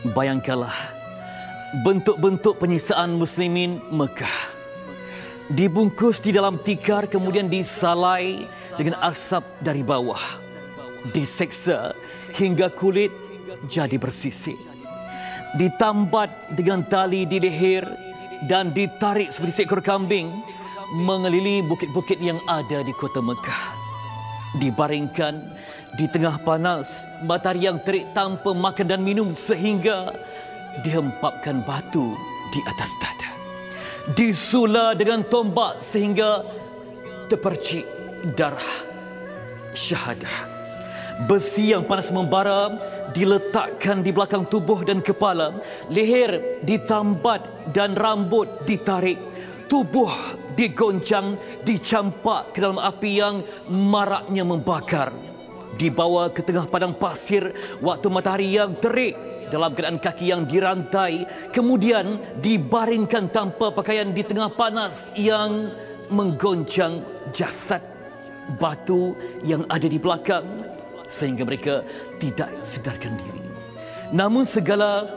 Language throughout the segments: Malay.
Bayangkanlah bentuk-bentuk penyisaan muslimin Mekah. Dibungkus di dalam tikar kemudian disalai dengan asap dari bawah. Diseksa hingga kulit jadi bersisik. Ditambat dengan tali di leher dan ditarik seperti seekor kambing mengelilingi bukit-bukit yang ada di kota Mekah. Dibaringkan di tengah panas matahari yang terik tanpa makan dan minum sehingga dihempapkan batu di atas dada. Disula dengan tombak sehingga terpercik darah syahadah. Besi yang panas membara diletakkan di belakang tubuh dan kepala, leher ditambat dan rambut ditarik, tubuh digoncang, dicampak ke dalam api yang maraknya membakar. Dibawa ke tengah padang pasir waktu matahari yang terik dalam keadaan kaki yang dirantai, kemudian dibaringkan tanpa pakaian di tengah panas yang menggoncang jasad, batu yang ada di belakang sehingga mereka tidak sedarkan diri. Namun segala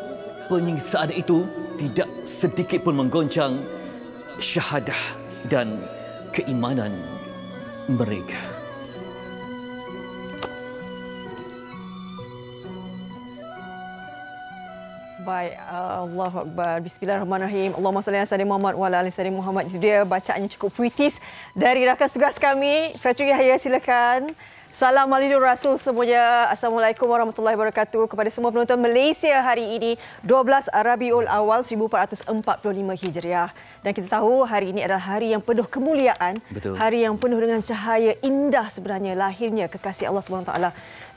penyiksaan itu tidak sedikit pun menggoncang syahadah dan keimanan mereka. Baik, Allahu Akbar. Bismillahirrahmanirrahim. Allahumma salli ala sayyidina Muhammad wa ala ali sayyidina Muhammad. Itu dia bacaannya cukup puitis dari rakan tugas kami. Fitri Yahya, silakan. Salam Maulidur Rasul semuanya. Assalamualaikum warahmatullahi wabarakatuh kepada semua penonton Malaysia hari ini 12 Rabiul Awal 1445 Hijriah. Dan kita tahu hari ini adalah hari yang penuh kemuliaan. Betul. Hari yang penuh dengan cahaya indah sebenarnya lahirnya kekasih Allah SWT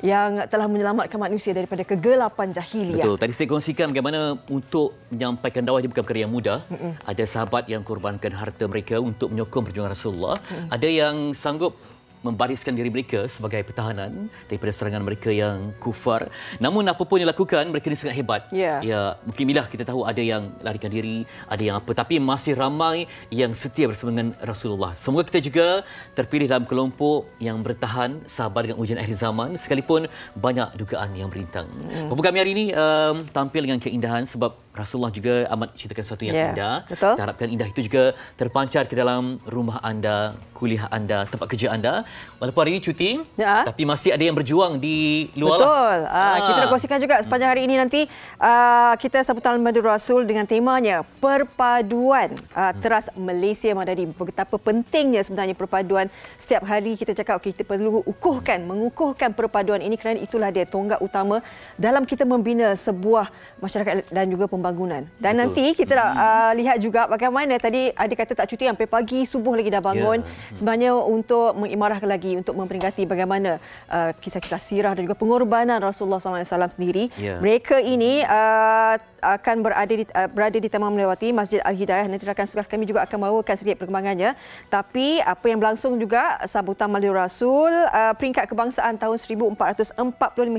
yang telah menyelamatkan manusia daripada kegelapan jahiliah. Betul. Tadi saya kongsikan bagaimana untuk menyampaikan dakwah ini bukan perkara yang mudah. Ada sahabat yang korbankan harta mereka untuk menyokong perjuangan Rasulullah. Ada yang sanggup membariskan diri mereka sebagai pertahanan daripada serangan mereka yang kufar. Namun apapun yang dilakukan, mereka ini sangat hebat. Ya, mungkin bila kita tahu ada yang larikan diri, ada yang apa, tapi masih ramai yang setia bersama dengan Rasulullah. Semoga kita juga terpilih dalam kelompok yang bertahan sabar dengan ujian akhir zaman sekalipun banyak dugaan yang berintang. Kelompok kami hari ini tampil dengan keindahan sebab Rasulullah juga amat ceritakan sesuatu yang indah. Betul. Kita harapkan indah itu juga terpancar ke dalam rumah anda, kuliah anda, tempat kerja anda. Walaupun hari ini cuti, tapi masih ada yang berjuang di luar. Betul. Kita nak kongsikan juga sepanjang hari ini nanti kita sambutan Maulidur Rasul dengan temanya perpaduan teras Malaysia Madani. Betapa pentingnya sebenarnya perpaduan. Setiap hari kita cakap kita perlu mengukuhkan perpaduan ini kerana itulah dia tonggak utama dalam kita membina sebuah masyarakat dan juga pembangunan. Dan nanti kita lihat juga bagaimana tadi ada kata tak cuti sampai pagi, subuh lagi dah bangun. Sebenarnya untuk mengimarahkan lagi, untuk memperingati bagaimana kisah-kisah sirah dan juga pengorbanan Rasulullah SAW sendiri. Mereka ini akan berada di Taman Melewati Masjid Al-Hidayah. Nanti rakan tugas kami juga akan bawakan sedikit perkembangannya. Tapi apa yang berlangsung juga sambutan Maulidur Rasul peringkat kebangsaan tahun 1445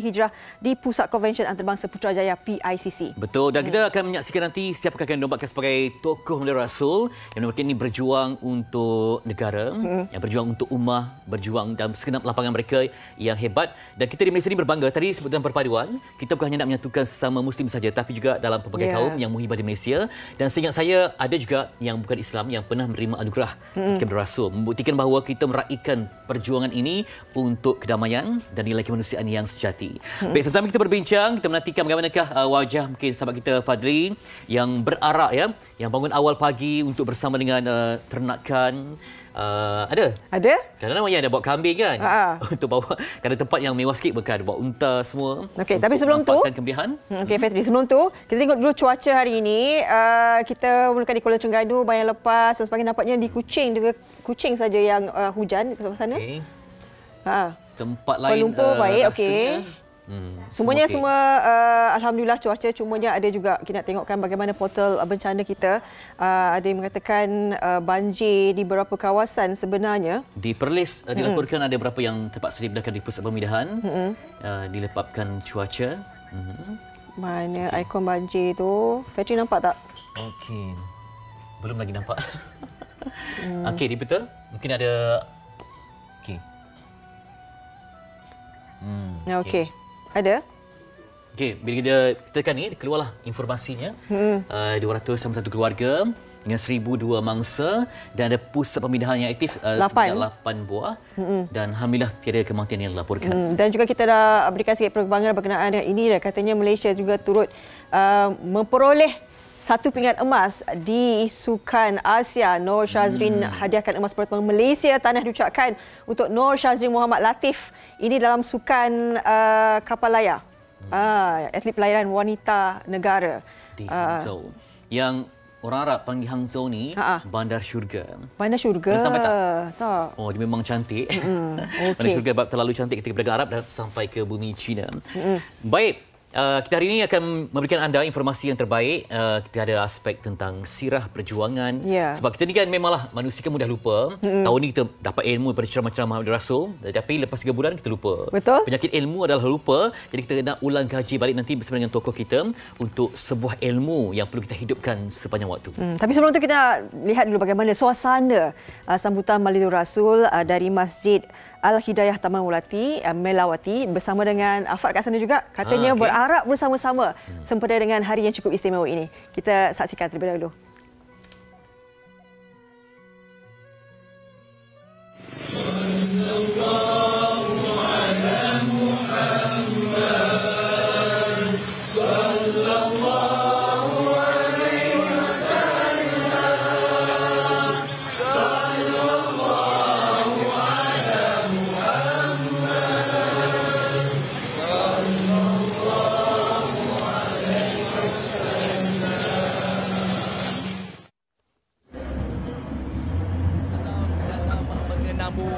Hijrah di Pusat Konvensyen Antarabangsa Putrajaya PICC. Betul, dan kita akan menyaksikan nanti siapakah akan dinobatkan sebagai tokoh Maulidur Rasul yang ini berjuang untuk negara, yang berjuang untuk ummah, berjuang dalam segenap lapangan mereka yang hebat. Dan kita di Malaysia ini berbangga. Tadi sebut dalam perpaduan, kita bukan hanya nak menyatukan sesama Muslim saja, tapi juga dalam pelbagai kaum yang muhibah di Malaysia. Dan seingat saya, ada juga yang bukan Islam yang pernah menerima anugerah ketika Rasul, membuktikan bahawa kita meraihkan perjuangan ini untuk kedamaian dan nilai kemanusiaan yang sejati. Baik, sama kita berbincang, kita menantikan bagaimanakah wajah mungkin sahabat kita Fadli yang berarak yang bangun awal pagi untuk bersama dengan ternakan. Ada? Kadang-kadang yang ada bawa kambing kan? Untuk bawa, kadang tempat yang mewah sikit bukan, bawa unta semua. Okey, tapi sebelum tu, Okey, Fitri, sebelum tu, kita tengok dulu cuaca hari ini. Kita mulakan di Kuala Terengganu, bayang lepas dan sebagainya. Nampaknya di Kuching saja yang hujan ke sana. Okay. Tempat lain Kuala Lumpur baik, okey. Semuanya okay. Alhamdulillah cuaca, cumanya ada juga kita nak tengokkan bagaimana portal bencana kita. Ada yang mengatakan banjir di beberapa kawasan sebenarnya. Di Perlis dilaporkan ada beberapa yang terpaksa dipindahkan di pusat pemindahan dilepaskan cuaca. Mana ikon banjir tu? Fitri nampak tak? Okey. Belum lagi nampak. Okey, di peta mungkin ada. Okey. Okey. Ada? Okey, bila kita tekan ni, keluarlah informasinya. 291 keluarga dengan 1,002 mangsa dan ada pusat pemindahan yang aktif 8 buah dan alhamdulillah tiada kematian yang dilaporkan. Dan juga kita dah berikan sikit perkembangan berkenaan dengan ini. Katanya Malaysia juga turut memperoleh 1 pingat emas di Sukan Asia. Nur Shazrin hadiahkan emas pertama Malaysia. Tanah diucapkan untuk Nur Shazrin Muhammad Latif. Ini dalam Sukan kapal layar. Atlet pelayaran wanita negara Di Hangzhou. Yang orang Arab panggil Hangzhou ni bandar syurga. Bandar syurga. Anda sampai tak? Tak. Oh, dia memang cantik. Okay. Bandar syurga sebab terlalu cantik ketika berdagang Arab dan sampai ke bumi China. Baik. Kita hari ini akan memberikan anda informasi yang terbaik. Kita ada aspek tentang sirah perjuangan. Sebab kita ni kan memanglah manusia kan mudah lupa. Tahun ni kita dapat ilmu daripada ceramah-ceramah Muhammad Rasul. Tapi lepas 3 bulan kita lupa. Betul. Penyakit ilmu adalah lupa. Jadi kita nak ulang kaji balik nanti bersama dengan tokoh kita untuk sebuah ilmu yang perlu kita hidupkan sepanjang waktu. Tapi sebelum itu kita nak lihat dulu bagaimana suasana sambutan Maulidur Rasul dari Masjid Al-Hidayah Taman Melawati bersama dengan Afad kat sana juga. Katanya berarak bersama-sama sempena dengan hari yang cukup istimewa ini. Kita saksikan terlebih dahulu.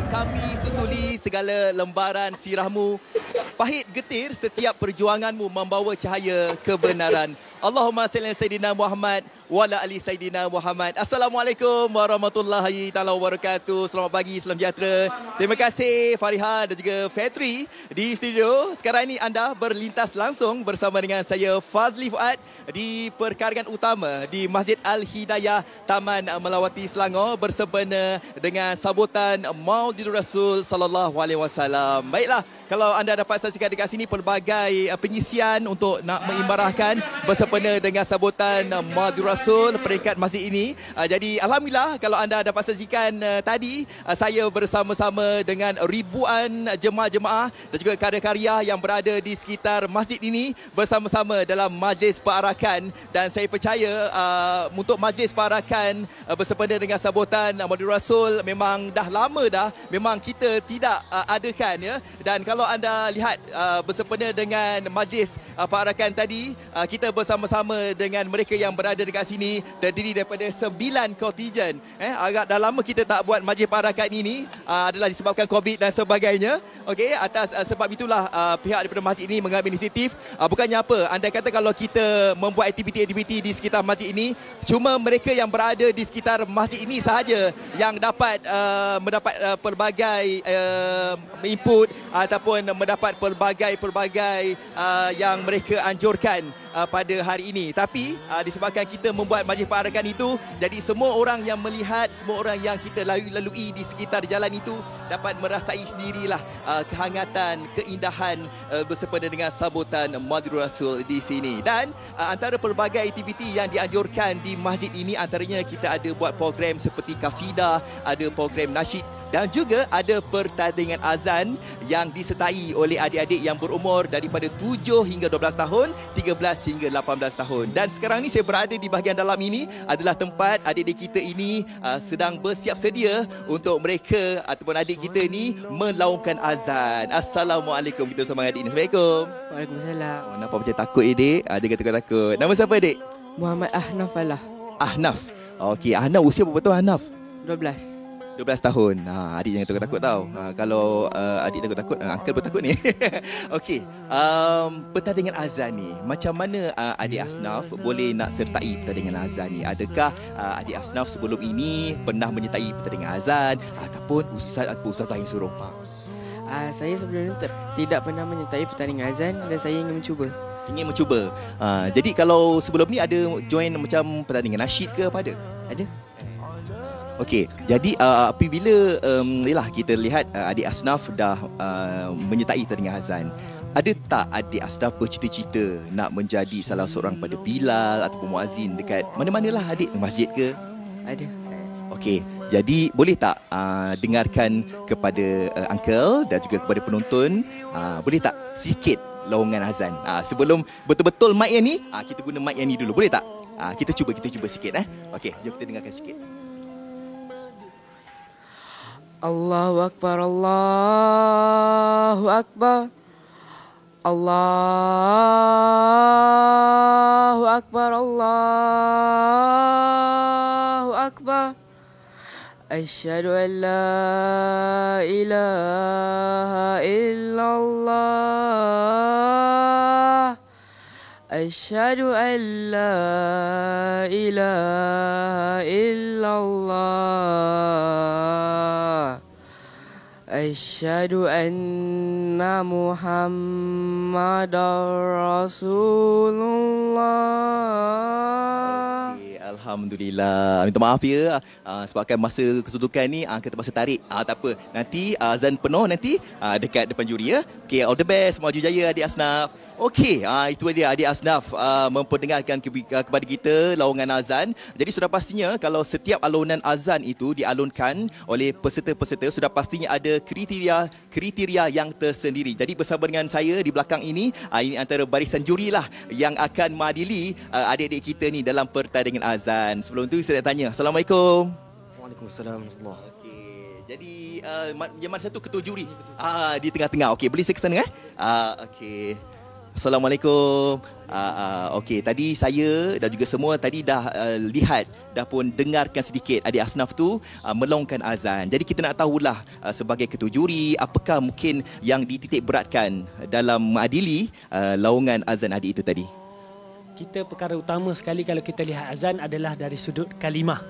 Kami susuli segala lembaran sirahmu. Pahit getir setiap perjuanganmu membawa cahaya kebenaran. Allahumma salli ala Sayyidina Muhammad wa ala ali Sayyidina Muhammad. Assalamualaikum warahmatullahi taala wabarakatuh. Selamat pagi, salam sejahtera. Terima kasih Fariha dan juga Fetri di studio. Sekarang ini anda berlintas langsung bersama dengan saya Fazli Fuad di perkarangan utama di Masjid Al-Hidayah Taman Melawati Selangor bersempena dengan sambutan Maulidur Rasul sallallahu alaihi wasallam. Baiklah, kalau anda dapat saksikan dekat sini pelbagai pengisian untuk nak mengimarahkan bersempena dengan sambutan Maulidur Rasul peringkat masjid ini. Jadi alhamdulillah kalau anda dapat saksikan tadi saya bersama-sama dengan ribuan jemaah-jemaah dan juga karya-karya yang berada di sekitar masjid ini bersama-sama dalam majlis perarakan, dan saya percaya untuk majlis perarakan bersempena dengan sambutan Maulidur Rasul memang dah lama dah memang kita tidak adakan ya. Dan kalau anda lihat bersempena dengan majlis perarakan tadi, kita bersama-sama dengan mereka yang berada dekat sini terdiri daripada 9 kontijen. Agak dah lama kita tak buat majlis perarakan ini, adalah disebabkan COVID dan sebagainya. Okey, atas sebab itulah pihak daripada masjid ini mengambil inisiatif. Bukannya apa, andai kata kalau kita membuat aktiviti-aktiviti di sekitar masjid ini, cuma mereka yang berada di sekitar masjid ini sahaja yang dapat mendapat pelbagai input ataupun mendapat pelbagai yang mereka anjurkan pada hari ini. Tapi disebabkan kita membuat majlis perarakan itu, jadi semua orang yang melihat, semua orang yang kita lalui di sekitar jalan itu dapat merasai sendirilah kehangatan, keindahan bersempena dengan sambutan Maulidur Rasul di sini. Dan antara pelbagai aktiviti yang dianjurkan di masjid ini, antaranya kita ada buat program seperti kasidah, ada program nasyid, dan juga ada pertandingan azan yang disertai oleh adik-adik yang berumur daripada 7 hingga 12 tahun, 13 hingga 18 tahun. Dan sekarang ni saya berada di bahagian dalam ini adalah tempat adik-adik kita ini sedang bersiap sedia untuk mereka ataupun adik kita ni melaungkan azan. Assalamualaikum kita bersama adik ni. Assalamualaikum. Waalaikumsalam. Oh, nampak macam takut adik. Adik kata takut. Nama siapa adik? Muhammad Ahnaf Alah. Ahnaf. Okey, Ahnaf usia berapa tahun Ahnaf? 12. 12 tahun. Adik jangan takut-takut tau. Kalau adik takut-takut, uncle pun takut ni. Okey, pertandingan azan ni, macam mana adik Asnaf boleh nak sertai pertandingan azan ni? Adakah adik Asnaf sebelum ini pernah menyertai pertandingan azan ataupun ustazah yang suruh? Saya sebelum ini tidak pernah menyertai pertandingan azan dan saya ingin mencuba. Jadi kalau sebelum ni ada join macam pertandingan nasyid ke apa ada? Ada. Okey, jadi apabila kita lihat adik Asnaf dah menyertai pertandingan azan, ada tak adik Asnaf bercita-cita nak menjadi salah seorang pada Bilal ataupun muazzin dekat mana-manalah adik, masjid ke? Ada. Okey, jadi boleh tak dengarkan kepada uncle dan juga kepada penonton, boleh tak sikit lowongan azan? Sebelum betul-betul mic yang ni, kita guna mic yang ni dulu. Boleh tak? Kita cuba sikit. Okey, jom kita dengarkan sikit. Allahu Akbar, Allahu Akbar. Allahu Akbar, Allahu Akbar. Asyhadu an la ilaha illallah. Asyhadu an la ilaha illallah. Asyhadu anna Muhammadar Rasulullah. Alhamdulillah. Minta maaf ya sebabkan masa kesuntukan ni kita terpaksa tarik. Tak apa. Nanti azan penuh nanti dekat depan juri ya. Okey, all the best. Maju jaya adik Asnaf. Okey, itu dia adik Asnaf memperdengarkan kepada kita lawongan azan. Jadi sudah pastinya kalau setiap alunan azan itu dialunkan oleh peserta-peserta, sudah pastinya ada kriteria yang tersendiri. Jadi bersama dengan saya di belakang ini antara barisan juri lah yang akan mengadili adik-adik kita ni dalam pertandingan azan. Sebelum tu saya nak tanya. Assalamualaikum. Waalaikumsalam. Okey. Jadi yang mana satu ketua juri? Di tengah-tengah. Okey, boleh saya ke sana okey. Assalamualaikum. Okey, tadi saya dan juga semua tadi dah lihat, dah pun dengarkan sedikit adik Asnaf tu melongkan azan. Jadi kita nak tahulah sebagai ketua juri, apakah mungkin yang dititik beratkan dalam mengadili lawongan azan adik itu tadi? Kita perkara utama sekali kalau kita lihat azan adalah dari sudut kalimah.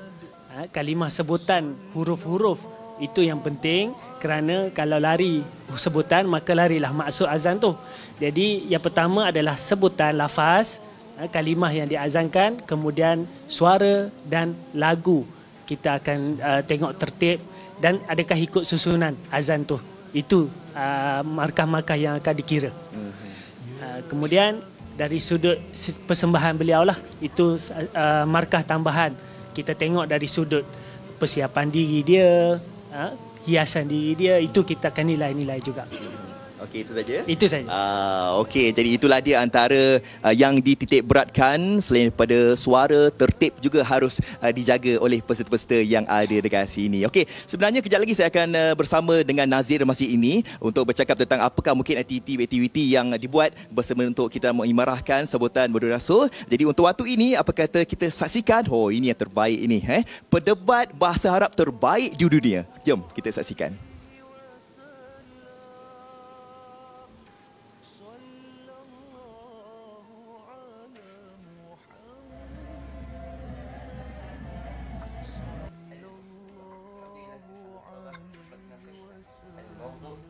Kalimah sebutan huruf-huruf itu yang penting, kerana kalau lari sebutan maka larilah maksud azan tu. Jadi yang pertama adalah sebutan lafaz, kalimah yang diazankan, kemudian suara dan lagu. Kita akan tengok tertib dan adakah ikut susunan azan tu. Itu markah-markah yang akan dikira. Kemudian dari sudut persembahan beliau lah, itu markah tambahan. Kita tengok dari sudut persiapan diri dia, hiasan diri dia, itu kita akan nilai-nilai juga. Okey, itu saja? Itu saja. Okey, jadi itulah dia antara yang dititik beratkan. Selain daripada suara, tertib juga harus dijaga oleh peserta-peserta yang ada dekat sini. Okey, sebenarnya kejap lagi saya akan bersama dengan Nazir Masjid ini untuk bercakap tentang apakah mungkin aktiviti-aktiviti yang dibuat bersama untuk kita mengimarahkan sebutan Maulid Rasul. Jadi untuk waktu ini, apa kata kita saksikan, ini yang terbaik ini, pendebat bahasa Arab terbaik di dunia. Jom kita saksikan.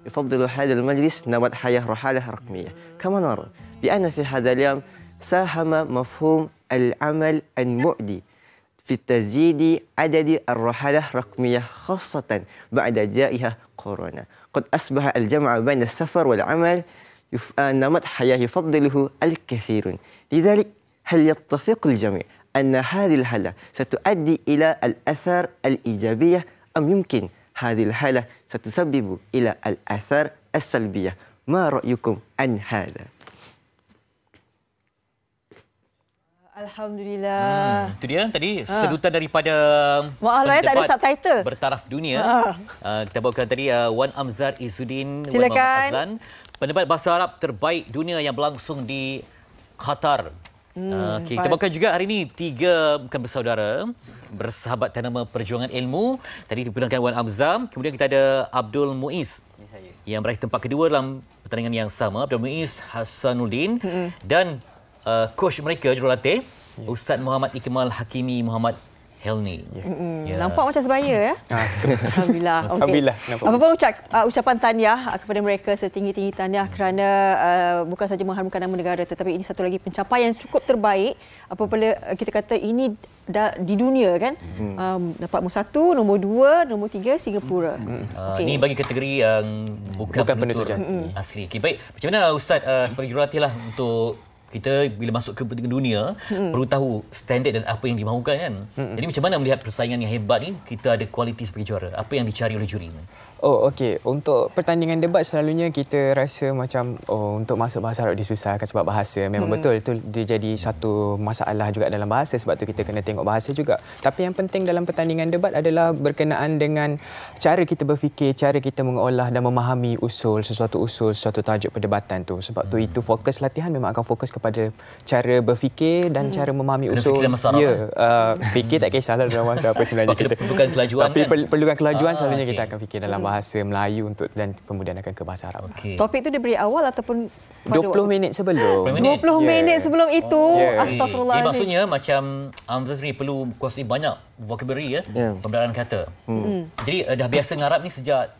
يفضل هذا المجلس نمط حياة رحالة رقمية. كما نرى بأن في هذا اليوم ساهم مفهوم العمل المؤدي في تزييد عدد الرحلة الرقمية خاصة بعد جائحة كورونا. قد أصبح الجمع بين السفر والعمل نمط حياة يفضله الكثيرون. لذلك هل يتفق الجميع أن هذه الحالة ستؤدي إلى الأثار الإيجابية أم يمكن هذه الحالة ستسبب إلى الآثار السلبية؟ ما رأيكم عن هذا؟ Alhamdulillah. Itu dia tadi sedutan daripada Maaf lah tak ada subtitle. Bertaraf dunia. Kita bawakan tadi Wan Amzar Izzuddin, Silakan. Wan Muhammad Azlan, pendebat bahasa Arab terbaik dunia yang berlangsung di Qatar. Kita bawakan juga hari ini 3 bukan bersaudara, bersahabat tanama perjuangan ilmu. Tadi diperkenalkan Wan Amzar, kemudian kita ada Abdul Muiz yang meraih tempat kedua dalam pertandingan yang sama. Abdul Muiz Hasanuddin dan coach mereka jurulatih Ustaz Muhammad Ikmal Hakimi Muhammad Helni. Ya. Nampak macam sebaya ya. Alhamdulillah. Okay. Alhamdulillah. Apa pun ucapan tahniah kepada mereka, setinggi-tinggi tahniah kerana bukan saja mengharumkan nama negara, tetapi ini satu lagi pencapaian cukup terbaik apabila kita kata ini di dunia kan. Dapat nombor 1, nombor 2, nombor 3 Singapura. Ini bagi kategori yang bukan penutur asli. Okay, baik. Macam mana Ustaz sebagai jurulatih lah untuk kita bila masuk ke pertandingan dunia perlu tahu standard dan apa yang dimahukan kan. Jadi macam mana melihat persaingan yang hebat ni kita ada kualiti sebagai juara? Apa yang dicari oleh juri ni? Oh, okey. Untuk pertandingan debat selalunya kita rasa macam untuk masuk bahasa Arab disusahkan sebab bahasa. Memang betul itu dia jadi satu masalah juga dalam bahasa, sebab tu kita kena tengok bahasa juga. Tapi yang penting dalam pertandingan debat adalah berkenaan dengan cara kita berfikir, cara kita mengolah dan memahami sesuatu tajuk perdebatan tu. Sebab tu itu fokus latihan memang akan fokus kepada cara berfikir dan cara memahami usul. Fikir tak kisahlah dalam bahasa apa sebenarnya kita. Perlukan kelajuan. Tapi perlukan kelajuan selalunya kita akan fikir dalam bahasa Melayu dan kemudian akan ke bahasa Arab. Topik tu diberi awal ataupun 20 minit sebelum. 20 minit sebelum itu. Astagfirullahaladzim. Ini maksudnya macam Hamzah sendiri perlu kuasai banyak vocabulary pembenaran kata. Jadi dah biasa ngarap ni sejak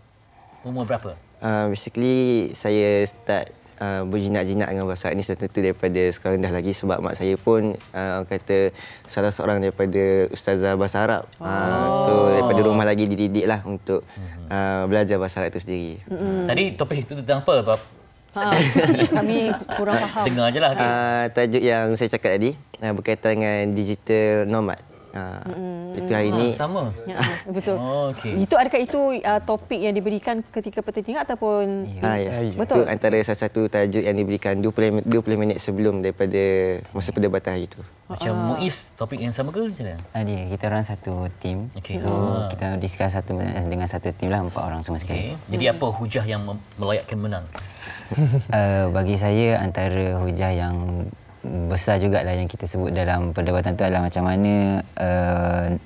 umur berapa? Basically saya start berjinak-jinak dengan bahasa Arab ni tentu daripada sekolah rendah lagi, sebab mak saya pun kata salah seorang daripada ustazah bahasa Arab. So daripada rumah lagi dididik lah untuk belajar bahasa Arab itu sendiri. Tadi topik itu tentang apa? Kami kurang faham. Dengar je lah. Tajuk yang saya cakap tadi berkaitan dengan digital nomad. Itu hari ini sama. Betul. Okay. Adakah itu topik yang diberikan ketika pertandingan ataupun yes. Betul. Itu antara salah satu tajuk yang diberikan 20 minit sebelum daripada masa perdebatan hari itu. Macam Muiz, topik yang sama ke macam mana? Kita orang satu tim. So kita discuss dengan satu tim lah, 4 orang semua sekali. Jadi apa hujah yang melayakkan menang? Bagi saya antara hujah yang besar jugalah yang kita sebut dalam perdebatan tu adalah macam mana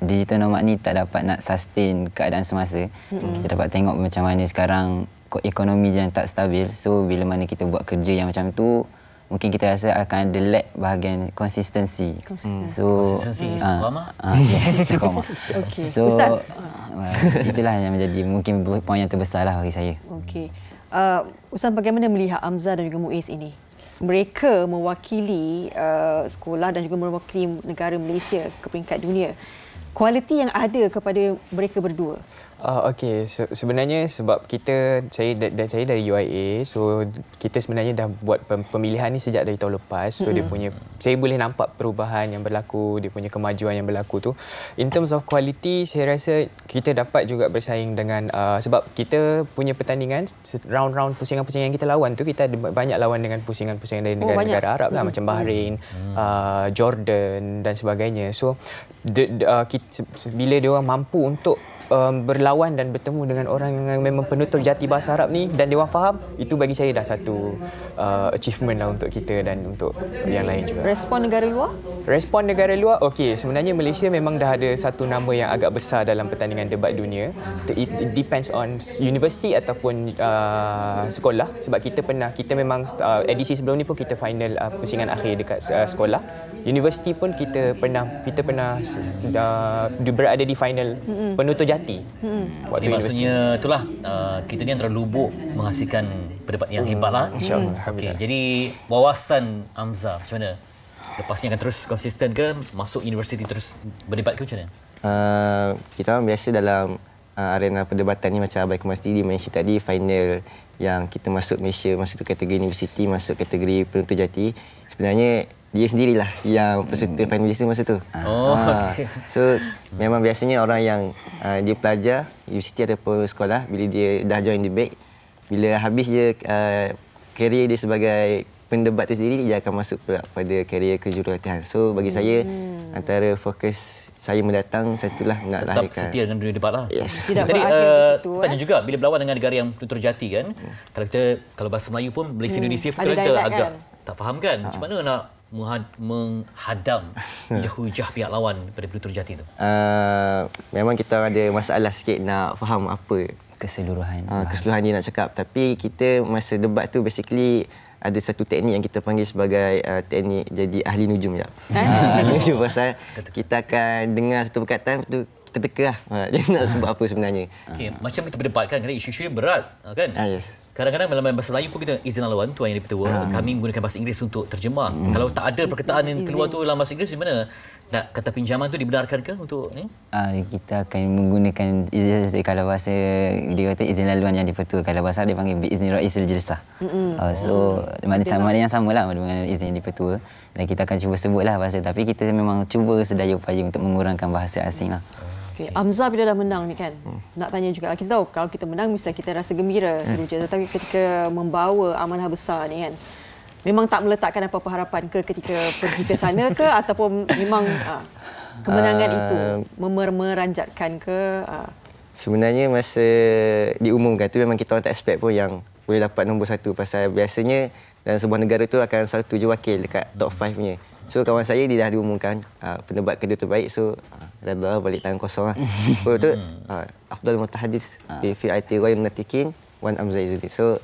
digital nomad ni tak dapat nak sustain keadaan semasa. Kita dapat tengok macam mana sekarang ekonomi yang tak stabil. So bila mana kita buat kerja yang macam tu, mungkin kita rasa akan ada lack bahagian konsistensi. So istiqamah. Istiqamah. So itulah yang menjadi mungkin poin yang terbesarlah bagi saya. Okey. Ustaz, bagaimana melihat Hamzah dan juga Muiz ini? Mereka mewakili sekolah dan juga mewakili negara Malaysia ke peringkat dunia. Kualiti yang ada kepada mereka berdua. Okey, sebenarnya sebab saya dari UIA, so kita sebenarnya dah buat pemilihan ni sejak dari tahun lepas. So saya boleh nampak perubahan yang berlaku, dia punya kemajuan yang berlaku tu. In terms of quality, saya rasa kita dapat juga bersaing dengan sebab kita punya pertandingan round-round pusingan-pusingan yang kita lawan tu, kita ada banyak lawan dengan pusingan-pusingan dari negara-negara Arab lah, macam Bahrain, Jordan dan sebagainya. So bila dia orang mampu untuk berlawan dan bertemu dengan orang yang memang penutur jati bahasa Arab ni dan dia orang faham, itu bagi saya dah satu achievement lah untuk kita dan untuk yang lain juga. Respon negara luar? Respon negara luar, okey, sebenarnya Malaysia memang dah ada satu nama yang agak besar dalam pertandingan debat dunia. It depends on universiti ataupun sekolah, sebab kita memang edisi sebelum ni pun kita final pusingan akhir dekat sekolah. Universiti pun kita pernah berada di final penutur jati. Waktu maksudnya itulah kita ni antara lubuk menghasilkan pendapat yang hebat lah. InsyaAllah. Okay, jadi wawasan Hamzah macam mana? Lepas ni akan terus konsisten ke? Masuk universiti terus berdebat ke macam mana? Kita orang biasa dalam arena perdebatan ni macam Abang Kemas di mention tadi, final yang kita masuk Malaysia, masuk kategori universiti, masuk kategori penutur jati. Sebenarnya dia sendirilah yang peserta finalis masa tu. Okay. So memang biasanya orang yang dia pelajar universiti ataupun sekolah, bila dia dah join debate, bila habis je karier dia sebagai pendebat tu sendiri, dia akan masuk pula pada karier kejurulatihan. So bagi saya antara fokus saya mendatang, satulah nak lahirkan. Tetap setia dengan dunia debat lah. Yes. Tidak tadi situ, tanya juga bila berlawan dengan negara yang penutur jati kan, kalau bahasa Melayu pun Malaysia Indonesia pun kita agak tak faham kan, macam mana nak menghadam hujah pihak lawan pada penutur jati tu? Memang kita ada masalah sikit nak faham apa keseluruhan dia nak cakap. Tapi kita masa debat tu basically ada satu teknik yang kita panggil sebagai teknik jadi ahli nujum ya. Ahli nujum pasal kita akan dengar satu perkataan tu kita teka lah. Dia nak sebut apa sebenarnya. Okey, macam kita berdebat kan, kerana isu-isu yang berat kan. Yes. Kadang-kadang dalam bahasa Melayu pun kita izin lawan tuan yang dipertua, kami menggunakan bahasa Inggeris untuk terjemah. Kalau tak ada perkataan yang keluar tu dalam bahasa Inggeris, di mana nak kata pinjaman tu dibenarkan ke untuk ni? Kita akan menggunakan izin, kalau bahasa dia kata izin laluan yang dipertua. Kalau bahasa dia panggil biizni ra'isil jilsah. So makna yang samalah dengan izin yang dipertua. Dan kita akan cuba sebutlah bahasa, tapi kita memang cuba sedaya upaya untuk mengurangkan bahasa asing lah. Okay. Amza bila dah menang ni kan, nak tanya juga, kita tahu kalau kita menang mesti kita rasa gembira, tetapi ketika membawa amanah besar ni kan, memang tak meletakkan apa-apa harapan ke ketika pergi ke sana ke, ataupun memang kemenangan itu meranjatkan ke? Sebenarnya masa diumumkan tu memang kita orang tak expect pun yang boleh dapat nombor 1, pasal biasanya dalam sebuah negara tu akan satu je wakil dekat top 5 punya. So kawan saya dia dah diumumkan penebat kedua terbaik, so redha balik tangan kosong lah. Lepas tu afdal mutahaddis fi fi'ati ghair natikin wan Amza Izzuddin. So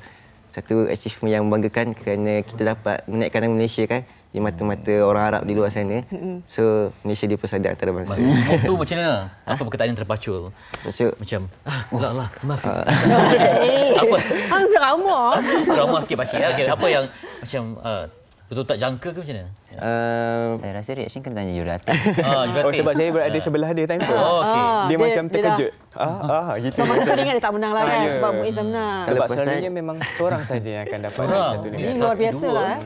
satu achievement yang membanggakan kerana kita dapat menaikkan nama Malaysia kan di mata-mata orang Arab di luar sana. So Malaysia dipersada antara bangsa. Waktu macam mana? Apa perkataan yang terpacul? Macam lah maaf. Apa? Hang drama. Drama sikit pakcik. Okay, apa yang macam betul tak jangka ke macam mana? Saya rasa reaction kena tanya jurulatih. Sebab saya berada sebelah dia time tu. Okey. Dia macam terkejut. Gitu. Sebab masa tu dia ingat dia tak menang lah kan, sebab Muiz dah menang. Sebab selalunya memang seorang saja yang akan dapat satu Ini negara. luar biasa lah.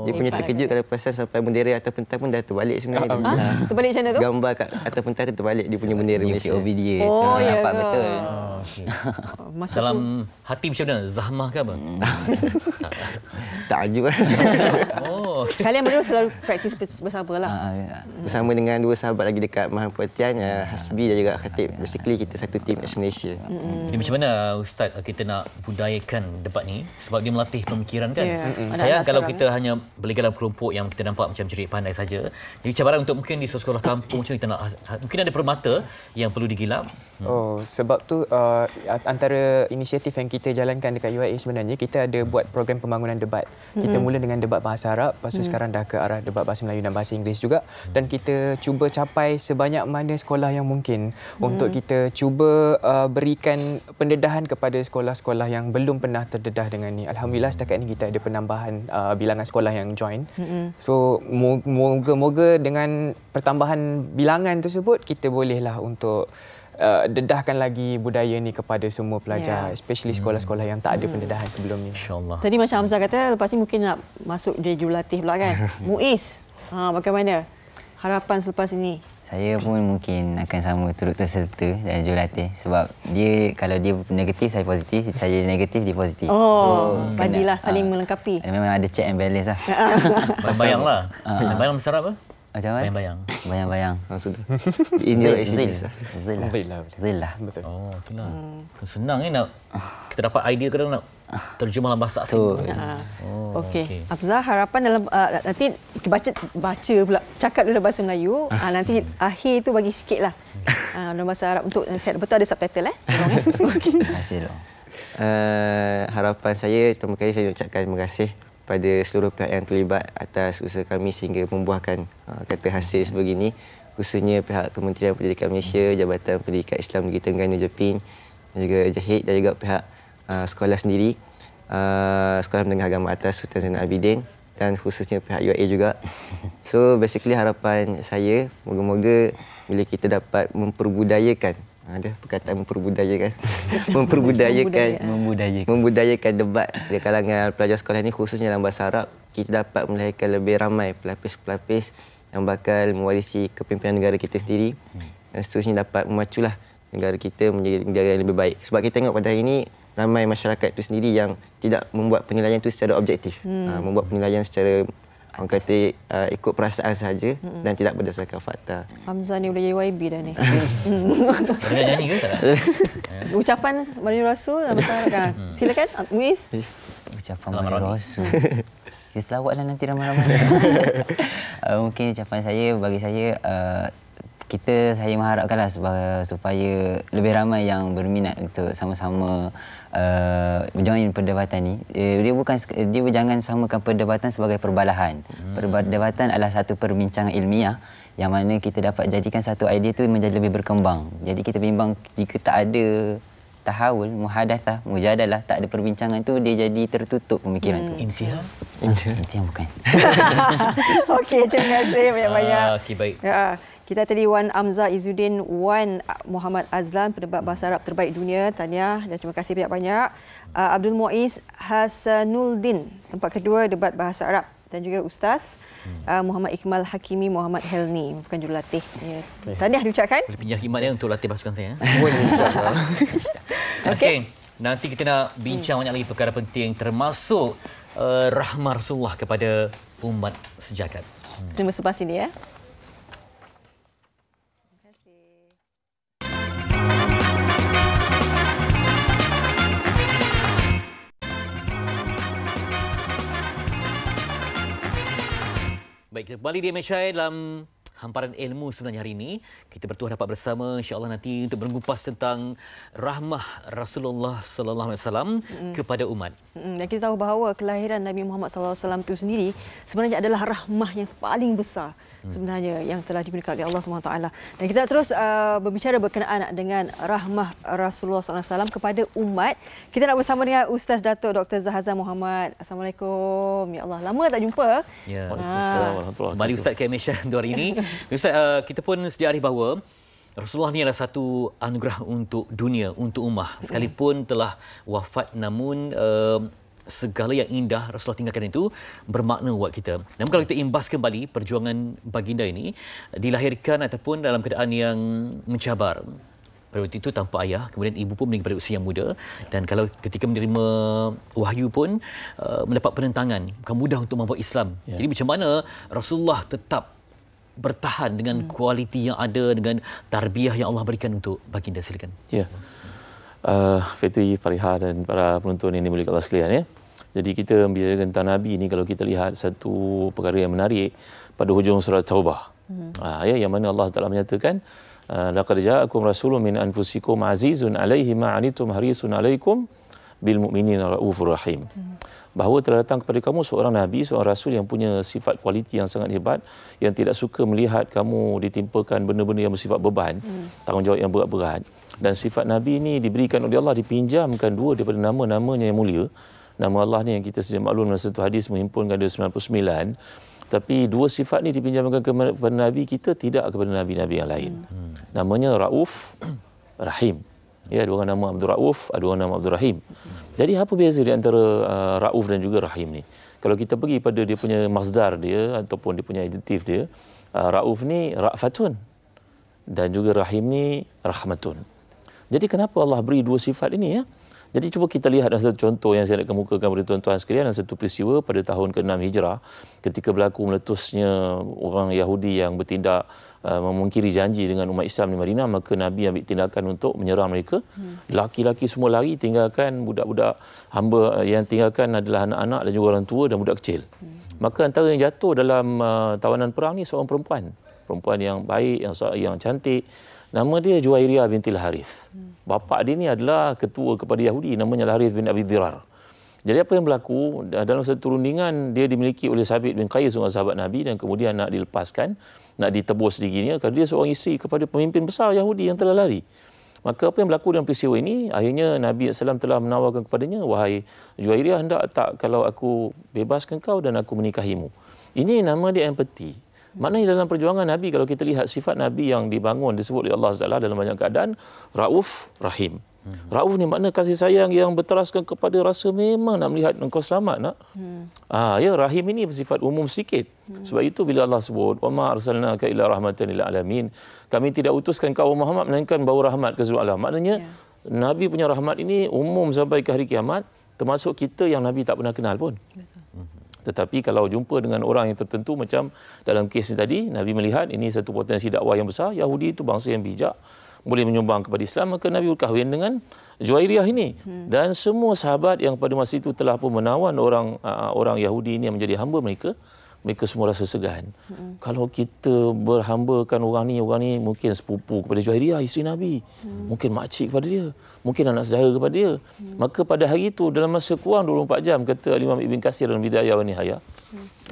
Dia punya terkejut kalau perasan sampai bendera atas pentas pun dah terbalik sebenarnya. Terbalik macam mana tu? Gambar kat atas pentas tu terbalik dia punya bendera Malaysia. POV dia. Ya Nampak ke? betul. Dalam hati macam mana? Zahmah ke apa? Tak ajub lah. Kalian berdua selalu praktis bersama lah. Bersama dengan dua sahabat lagi dekat Mahan Perhatian, Hasbi dan juga Khatib. Basically kita satu tim Ex Malaysia. Jadi macam mana Ustaz kita nak budayakan debat ni, sebab dia melatih pemikiran kan. Sayang kalau kita hanya berliga dalam kelompok yang kita nampak macam cerik pandai saja. Jadi cabaran untuk mungkin di sekolah kampung macam kita nak, mungkin ada permata yang perlu digilap. Sebab tu antara inisiatif yang kita jalankan dekat UIA sebenarnya, kita ada buat program pembangunan debat. Kita mula dengan debat bahasa Arab, lepas tu sekarang dah ke arah debat bahasa Melayu dan bahasa Inggeris juga. Dan kita cuba capai sebanyak mana sekolah yang mungkin untuk kita cuba berikan pendedahan kepada sekolah-sekolah yang belum pernah terdedah dengan ni. Alhamdulillah setakat ni kita ada penambahan bilangan sekolah yang join. So moga-moga dengan pertambahan bilangan tersebut kita bolehlah untuk dedahkan lagi budaya ni kepada semua pelajar, especially sekolah-sekolah yang tak ada pendedahan sebelum ni. InsyaAllah. Tadi macam Hamzah kata, lepas ni mungkin nak masuk jadi jurulatih pula kan. Muiz, bagaimana harapan selepas ini? Saya pun mungkin akan sama turut terserta dalam jurulatih, sebab dia kalau dia negatif saya positif, saya negatif dia positif. Bagilah saling melengkapi. Memang ada check and balance lah. Bayang lah. Bayang besar apa? Macam mana? Bayang-bayang. Sudah. Zillah. Betul. Itulah. Senang nak kita dapat idea kadang nak terjemah dalam bahasa asing. Okey. Afzal, harapan dalam nanti baca pula, cakap dulu bahasa Melayu, nanti akhir tu bagi sikitlah dalam bahasa Arab untuk betul ada subtitle Terima kasih. Harapan saya, pertama kali saya ucapkan terima kasih pada seluruh pihak yang terlibat atas usaha kami sehingga membuahkan kata hasil sebegini, khususnya pihak Kementerian Pendidikan Malaysia, Jabatan Pendidikan Islam Negeri Terengganu Jepin, dan juga JAHID, dan juga pihak sekolah sendiri, Sekolah Menengah Agama Atas Sultan Zainal Abidin, dan khususnya pihak UIA juga. So basically harapan saya, moga-moga bila kita dapat memperbudayakan, ada perkataan memperbudayakan, membudayakan debat di kalangan pelajar sekolah ini, khususnya dalam bahasa Arab, kita dapat melahirkan lebih ramai pelapis-pelapis yang bakal mewarisi kepimpinan negara kita sendiri, dan seterusnya dapat memaculah negara kita menjadi negara yang lebih baik. Sebab kita tengok pada hari ini ramai masyarakat itu sendiri yang tidak membuat penilaian itu secara objektif, membuat penilaian secara orang kata ikut perasaan sahaja dan tidak berdasarkan fakta. Hamzah ni boleh jadi YB dah ni. Boleh nyanyi ke tak? Ucapan Mari Rasul, silakan Muiz. Ucapan Mari Rasul. Dia selawatlah nanti ramai-ramai. Mungkin ucapan saya, bagi saya, saya mengharapkanlah supaya lebih ramai yang berminat untuk sama-sama join perdebatan ni. Dia jangan samakan perdebatan sebagai perbalahan. Perdebatan adalah satu perbincangan ilmiah yang mana kita dapat jadikan satu idea tu menjadi lebih berkembang. Jadi kita bimbang jika tak ada tahawul, muhadathah, mujadalah, tak ada perbincangan tu, dia jadi tertutup pemikiran tu. Intiah? Intiah bukan. Okey, terima kasih banyak-banyak. Okey, baik. Ya, kita tadi Wan Amza Izzuddin, Wan Muhammad Azlan, pendebat bahasa Arab terbaik dunia. Tahniah dan terima kasih banyak-banyak. Abdul Muiz Hasanuddin, tempat kedua debat bahasa Arab. Dan juga Ustaz Muhammad Iqmal Hakimi Muhammad Helni, bukan jurulatih. Ya. Tahniah diucapkan. Boleh pinjam khidmat dia untuk latih pasukan saya. Boleh, insyaAllah. Okey. Nanti kita nak bincang banyak lagi perkara penting termasuk rahmah Rasulullah kepada umat sejagat. Terima sebelah sini ya. Baik, kita kembali di Malaysia dalam hamparan ilmu sebenarnya hari ini. Kita bertuah dapat bersama insya-Allah nanti untuk mengupas tentang rahmah Rasulullah sallallahu alaihi wasallam kepada umat. Dan kita tahu bahawa kelahiran Nabi Muhammad sallallahu alaihi wasallam itu sendiri sebenarnya adalah rahmah yang paling besar sebenarnya yang telah diberikan oleh Allah SWT. Dan kita nak terus berbicara berkenaan dengan rahmah Rasulullah SAW kepada umat. Kita nak bersama dengan Ustaz Datuk Dr. Zahazan Muhammad. Assalamualaikum. Ya Allah, lama tak jumpa. Ya. Waalaikumsalam warahmatullahi Kembali Ustaz ke Malaysia untuk hari ini. Ustaz, kita pun sedia arif bahawa Rasulullah ni adalah satu anugerah untuk dunia, untuk ummah. Sekalipun telah wafat, namun segala yang indah Rasulullah tinggalkan itu bermakna buat kita. Namun kalau kita imbas kembali perjuangan baginda ini dilahirkan ataupun dalam keadaan yang mencabar. Pada waktu itu tanpa ayah, kemudian ibu pun meninggal pada usia yang muda, dan kalau ketika menerima wahyu pun mendapat penentangan, bukan mudah untuk membawa Islam. Jadi macam mana Rasulullah tetap bertahan dengan kualiti yang ada, dengan tarbiyah yang Allah berikan untuk baginda? Silakan. Ya. Fitri, Fariha dan para penonton ini boleh Allah sekalian ya. Jadi kita berbicara tentang Nabi ini, kalau kita lihat satu perkara yang menarik pada hujung surah Taubah. Ya, yang mana Allah Taala menyatakan laqad ja'akum rasulun min anfusikum azizun 'alaihi ma 'anittum harisun 'alaikum bil mu'minina raufur rahim. Bahawa telah datang kepada kamu seorang nabi, seorang rasul yang punya sifat kualiti yang sangat hebat, yang tidak suka melihat kamu ditimpakan benda-benda yang bersifat beban, tanggungjawab yang berat-berat. Dan sifat nabi ini diberikan oleh Allah, dipinjamkan dua daripada nama-namanya yang mulia. Nama Allah ni yang kita sedia maklum dalam satu hadis menghimpunkan ada 99. Tapi dua sifat ni dipinjamkan kepada Nabi kita, tidak kepada Nabi-Nabi yang lain. Namanya Rauf, Rahim. Ya, ada orang nama Abdul Rauf, ada orang nama Abdul Rahim. Jadi apa beza di antara Rauf dan juga Rahim ni? Kalau kita pergi pada dia punya masdar dia ataupun dia punya adjektif dia, Rauf ni Ra'fatun dan juga Rahim ni Rahmatun. Jadi kenapa Allah beri dua sifat ini ya? Jadi cuba kita lihat satu contoh yang saya nak kemukakan kepada tuan-tuan sekalian, dalam satu peristiwa pada tahun ke-6 Hijrah ketika berlaku meletusnya orang Yahudi yang bertindak memungkiri janji dengan umat Islam di Madinah, maka Nabi ambil tindakan untuk menyerang mereka. Laki-laki semua lari, tinggalkan budak-budak hamba, yang tinggalkan adalah anak-anak dan juga orang tua dan budak kecil. Maka antara yang jatuh dalam tawanan perang ni seorang perempuan yang baik, yang cantik. Nama dia Juwairiyah binti Al-Harith. Bapa dia ni adalah ketua kepada Yahudi, namanya Al-Harith bin Abi Dhirar. Jadi apa yang berlaku, dalam satu rundingan dia dimiliki oleh Sabit bin Qais, seorang sahabat Nabi, dan kemudian nak dilepaskan, nak ditebus dirinya kerana dia seorang isteri kepada pemimpin besar Yahudi yang telah lari. Maka apa yang berlaku dalam peristiwa ini, akhirnya Nabi SAW telah menawarkan kepadanya, wahai Juwairiyah, hendak tak kalau aku bebaskan kau dan aku menikahimu? Ini nama dia empathy. Maknanya dalam perjuangan Nabi, kalau kita lihat sifat Nabi yang dibangun, disebut oleh Allah SWT dalam banyak keadaan, Rauf, Rahim. Rauf ni makna kasih sayang yang berteraskan kepada rasa memang nak melihat engkau selamat nak. Ya, Rahim ini bersifat umum sikit. Sebab itu bila Allah sebut, wa ma arsalnaka illa rahmatan lil alamin, kami tidak utuskan kau Muhammad melainkan bawa rahmat ke seluruh alam. Maknanya Nabi punya rahmat ini umum sampai ke hari kiamat, termasuk kita yang Nabi tak pernah kenal pun. Tetapi kalau jumpa dengan orang yang tertentu, macam dalam kes ini tadi, Nabi melihat ini satu potensi dakwah yang besar, Yahudi itu bangsa yang bijak, boleh menyumbang kepada Islam, maka Nabi berkahwin dengan Juwairiyah ini. Dan semua sahabat yang pada masa itu telah pun menawan orang Yahudi ini yang menjadi hamba mereka, mereka semua rasa segan. Kalau kita berhambakan orang ni mungkin sepupu kepada Juhairiyah, isteri Nabi. Mungkin makcik kepada dia. Mungkin anak saudara kepada dia. Maka pada hari itu, dalam masa kurang 24 jam, kata Imam Ibn Katsir dalam Bidayah wa Nihayah,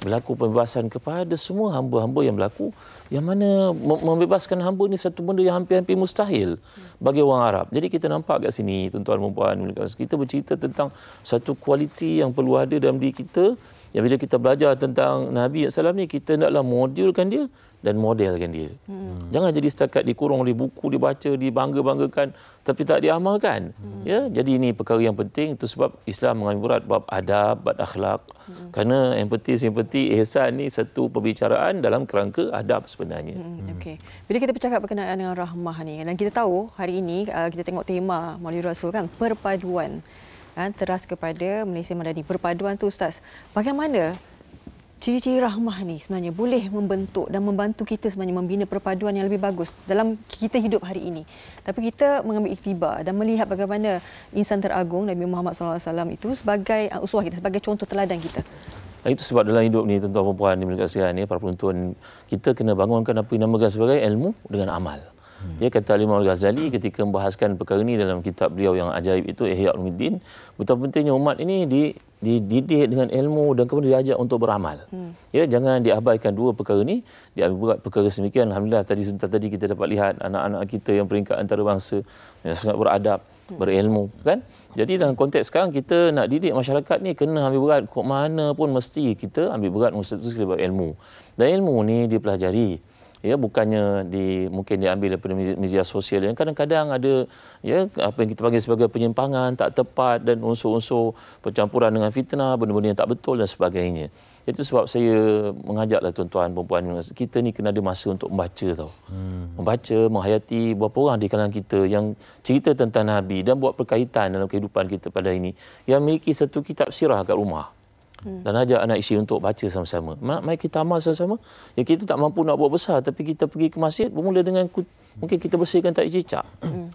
berlaku pembebasan kepada semua hamba-hamba yang berlaku, yang mana membebaskan hamba ni satu benda yang hampir-hampir mustahil bagi orang Arab. Jadi kita nampak kat sini, tuan-tuan dan puan, kita bercerita tentang satu kualiti yang perlu ada dalam diri kita, yang bila kita belajar tentang Nabi SAW ni, kita hendaklah modelkan dia dan modelkan dia. Jangan jadi setakat dikurung di buku, dibaca, dibangga-banggakan tapi tak diamalkan. Ya, jadi ini perkara yang penting. Itu sebab Islam mengambil berat bab adab, bab akhlak. Kerana empati, simpati, ihsan ni satu perbicaraan dalam kerangka adab sebenarnya. Okey. Bila kita bercakap berkenaan dengan rahmah ni, dan kita tahu hari ini kita tengok tema Maulid Rasul kan, perpaduan teras kepada Malaysia Madani. Perpaduan tu Ustaz, bagaimana ciri-ciri rahmah ni sebenarnya boleh membentuk dan membantu kita sebenarnya membina perpaduan yang lebih bagus dalam kita hidup hari ini. Tapi kita mengambil iktibar dan melihat bagaimana insan teragung Nabi Muhammad SAW itu sebagai uswah kita, sebagai contoh teladan kita. Itu sebab dalam hidup ni, tuan-tuan dan puan dimiliki sekalian ni, para penonton, kita kena bangunkan apa yang dinamakan sebagai ilmu dengan amal. Dia kata Imam Al-Ghazali ketika membahaskan perkara ini dalam kitab beliau yang ajaib itu, Ihya Ulumuddin, betapa pentingnya umat ini dididik dengan ilmu dan kemudian diajak untuk beramal. Ya, jangan diabaikan dua perkara ini, diambil berat perkara semikian. Alhamdulillah tadi kita dapat lihat anak-anak kita yang peringkat antarabangsa yang sangat beradab, berilmu kan. Jadi dalam konteks sekarang kita nak didik masyarakat ni kena ambil berat, kok mana pun mesti kita ambil berat mesti sebab ilmu. Dan ilmu ni dipelajari. Ya, bukannya mungkin diambil daripada media sosial yang kadang-kadang ada ya apa yang kita panggil sebagai penyimpangan, tak tepat dan unsur-unsur percampuran dengan fitnah, benda-benda yang tak betul dan sebagainya. Itu sebab saya mengajaklah tuan-tuan perempuan, kita ni kena ada masa untuk membaca tau. Membaca, menghayati beberapa orang di kalangan kita yang cerita tentang Nabi dan buat perkaitan dalam kehidupan kita pada hari ini, yang memiliki satu kitab sirah kat rumah. Dan ajak anak isteri untuk baca sama-sama. Mari kita amal sama-sama. Ya, kita tak mampu nak buat besar, tapi kita pergi ke masjid, bermula dengan mungkin kita bersihkan tai cicak.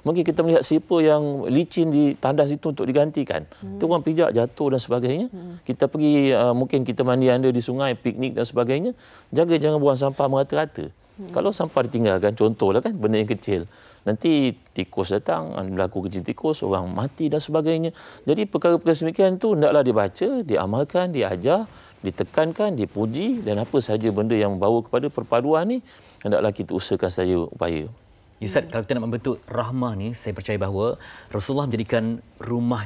Mungkin kita melihat siapa yang licin di tandas itu untuk digantikan. Itu orang pijak, jatuh dan sebagainya. Kita pergi, mungkin kita mandi anda di sungai, piknik dan sebagainya. Jaga jangan buang sampah merata-rata. Kalau sampah ditinggalkan, contohlah kan, benda yang kecil. Nanti tikus datang, berlaku kecil tikus, orang mati dan sebagainya. Jadi perkara-perkara semikian itu hendaklah dibaca, diamalkan, diajar, ditekankan, dipuji dan apa sahaja benda yang membawa kepada perpaduan ni, hendaklah kita usahakan saja upaya. Ustaz, kalau kita nak membentuk rahmah ni, saya percaya bahawa Rasulullah menjadikan rumah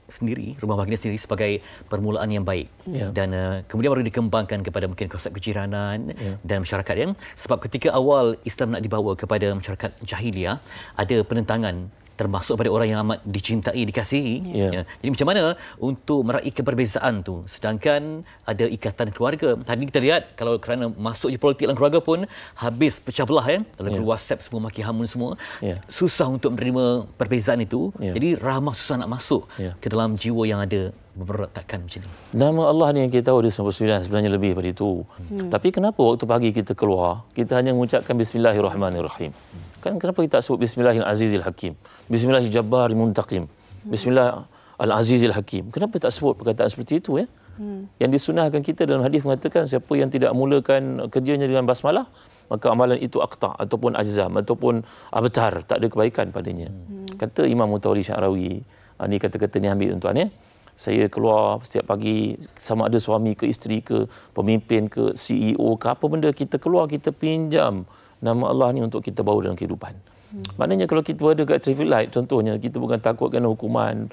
baginda sendiri sebagai permulaan yang baik. Dan kemudian baru dikembangkan kepada mungkin konsep kejiranan dan masyarakat yang sebab ketika awal Islam nak dibawa kepada masyarakat jahiliah, ada penentangan termasuk pada orang yang amat dicintai, dikasihi. Ya. Jadi macam mana untuk meraihkan perbezaan tu sedangkan ada ikatan keluarga. Tadi kita lihat kalau kerana masuk je politik dalam keluarga pun habis pecah belah dalam WhatsApp semua maki hamun semua. Susah untuk menerima perbezaan itu. Jadi rahmah susah nak masuk ke dalam jiwa yang ada memberontakkan macam ni. Nama Allah ni yang kita tahu dia 99, sebenarnya lebih daripada itu. Tapi kenapa waktu pagi kita keluar, kita hanya mengucapkan Bismillahirrahmanirrahim. Kan kenapa kita tak sebut Bismillahirrahmanirrahim Hakim, Bismillahirrahmanirrahim, Bismillahirrahmanirrahim Hakim? Kenapa tak sebut perkataan seperti itu ya? Yang disunahkan kita dalam hadis mengatakan siapa yang tidak mulakan kerjanya dengan basmalah, maka amalan itu aqta ataupun ajzam ataupun abtar, tak ada kebaikan padanya. Kata Imam Mutawalli Sya'rawi, ini kata-kata ni ambil tuan ya. Saya keluar setiap pagi, sama ada suami ke isteri ke pemimpin ke CEO ke apa benda, kita keluar kita pinjam nama Allah ni untuk kita bawa dalam kehidupan. Maknanya kalau kita berada kat traffic light contohnya, kita bukan takut kena hukuman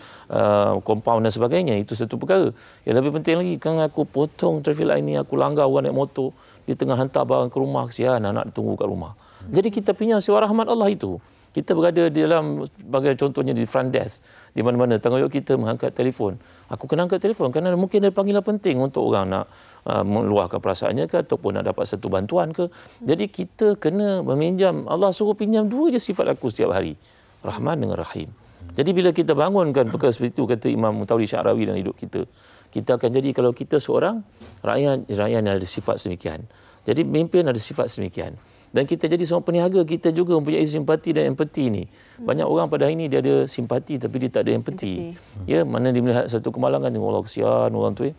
compound dan sebagainya, itu satu perkara. Yang lebih penting lagi, kan aku potong traffic light ni, aku langgar orang naik motor, dia tengah hantar barang ke rumah, kesian anak tunggu kat rumah. Jadi kita pinjam sewa rahmat Allah itu. Kita berada di dalam, sebagai contohnya di front desk, di mana-mana tanggungjawab kita mengangkat telefon. Aku kena angkat telefon kerana mungkin ada panggilan penting untuk orang nak meluahkan perasaannya ke ataupun nak dapat satu bantuan ke. Jadi kita kena meminjam, Allah suruh pinjam dua je sifat aku setiap hari, Rahman dengan Rahim. Jadi bila kita bangunkan perkara seperti itu, kata Imam Mutawalli Sya'rawi dalam hidup kita, kita akan jadi, kalau kita seorang rakyat yang ada sifat sedemikian. Jadi pemimpin ada sifat sedemikian. Dan kita jadi seorang peniaga, kita juga mempunyai simpati dan empati ni. Banyak orang pada hari ini dia ada simpati tapi dia tak ada empati. Ya, mana dia melihat satu kemalangan, tengok Allah kesian orang tu.